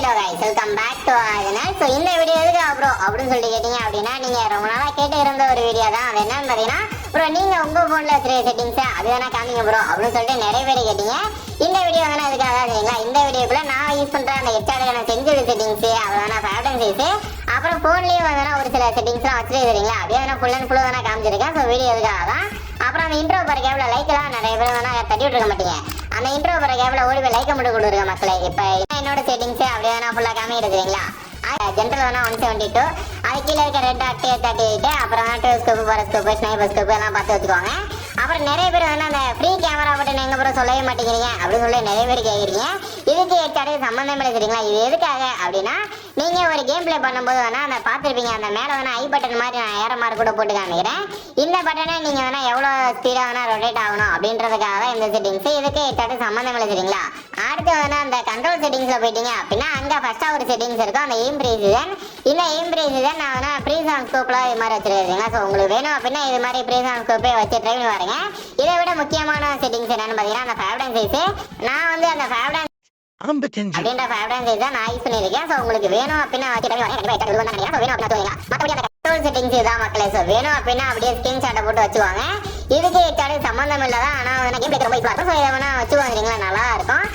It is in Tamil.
Hello guys, welcome back to our channel. So இந்த வீடியோ எதுக்கு ப்ரோ அப்படின்னு சொல்லி கேட்டிங்க அப்படின்னா, நீங்க ரொம்ப நாளா கேட்டு இருந்த ஒரு வீடியோ தான். அது என்னன்னு பாத்தீங்கன்னா, ப்ரோ நீங்க உங்க போன்ல வச்சிருக்க செட்டிங்ஸ் அது வேணா காமிங்க ப்ரோ அப்படின்னு சொல்லிட்டு நிறைய பேர் கேட்டீங்க. இந்த வீடியோ வேணா அதுக்காக தான் சரிங்களா. இந்த வீடியோக்குள்ள நான் யூஸ் பண்ற அந்த ஹெச்ஆர்க்கான செஞ்சு செட்டிங்ஸ் அது வேணா ஃபேவரட் சைஸ் அப்புறம் போன்லயும் வேணா ஒரு சில செட்டிங்ஸ்லாம் வச்சிருக்கீங்க சரிங்களா. அப்படியே வேணா ஃபுல் அண்ட் ஃபுல் வேணா காமிச்சிருக்கேன். ஸோ வீடியோ எதுக்காக தான். அப்புறம் அந்த இன்ட்ரோ பாரு கேப்ல லைக் எல்லாம் நிறைய பேர் வேணா தட்டி விட்டுருக்க மாட்டீங்க. அந்த இன்ட்ரோ பாரு கேப்ல ஓடி போய் லைக் மட்டும் கொடுத்துருக்க மக்களே. இப்போ என்னோட செட்டிங்ஸ் அப்படியே வேணா ஃபுல்லா காமிக்கிட்டு சரிங்களா. ஜென்ரல் வேணா 172 அது கீழே இருக்க ரெட் 38 அப்புறம் ஸ்கோப் பரஸ்கோப் ஸ்னைப்பர் ஸ்கோப் எல்லாம் பார்த்து வச்சுக்கோங்க. அப்புறம் நிறைய பேர் வந்து அந்த ஃப்ரீ கேமரா பட்டன் எங்க ப்ரோ சொல்லவே மாட்டேங்கிறீங்க அப்படின்னு சொல்லி நிறைய பேர் கேட்குறீங்க. இதுக்கு ஹெச்ஆர் சம்மந்தம் இல்லை சரிங்களா. இது எதுக்காக அப்படின்னா, நீங்க ஒரு கேம் பிளே பண்ணும்போது வேணா அந்த பார்த்துருப்பீங்க, அந்த மேலே வேணா ஐ பட்டன் மாதிரி நான் ஏற மார்க் கூட போட்டு காமிக்கிறேன். இந்த பட்டனை நீங்க வேணா எவ்வளோ ஸ்பீடாக வேணா ரொட்டேட் ஆகணும் அப்படின்றதுக்காக தான் இந்த செட்டிங்ஸ். இதுக்கு ஹெச்ஆர் சம்மந்தம் இல்லை சரிங்களா. அடுத்து வேணா அந்த கண்ட்ரோல் செட்டிங்ஸ்ல போயிட்டீங்க அப்படின்னா, அங்க ஃபர்ஸ்டா ஒரு செட்டிங்ஸ் இருக்கும், அந்த எய்ம் ப்ரீசிஷன். இந்த எய்ம் ப்ரீசிஷன் நான் வேணா ப்ரீசான் ஸ்கோப்ல இது மாதிரி வச்சிருக்கீங்க. ஸோ உங்களுக்கு வேணும் அப்படின்னா இது மாதிரி ப்ரீசான் ஸ்கோப்பே வச்சு ட்ரை பண்ணி பாருங்க. இதை விட முக்கியமான செட்டிங்ஸ் என்னன்னு பாத்தீங்கன்னா, அந்த ஃபேவரட் சைஸ். நான் வந்து அந்த ஃபேவரட் அப்படின்ற ஃபேவரட் சைஸ் தான் நான் யூஸ் பண்ணிருக்கேன். ஸோ உங்களுக்கு வேணும் அப்படின்னா வச்சு ட்ரை பண்ணி வேணும் அப்படின்னா மற்றபடி அந்த கண்ட்ரோல் செட்டிங்ஸ் தான் மக்களே. ஸோ வேணும் அப்படின்னா அப்படியே ஸ்கிரீன்ஷாட்டை போட்டு வச்சுவாங்க. இதுக்கு ஹெச்ஆர் சம்மந்தம் இல்லை தான். ஆனால் கேம் பிளே ரொம்ப யூஸ்ஃபுல்லாக இருக்கும். ஸோ இதை வேணா வச்சுவாங்க நல்லா இருக்கும்.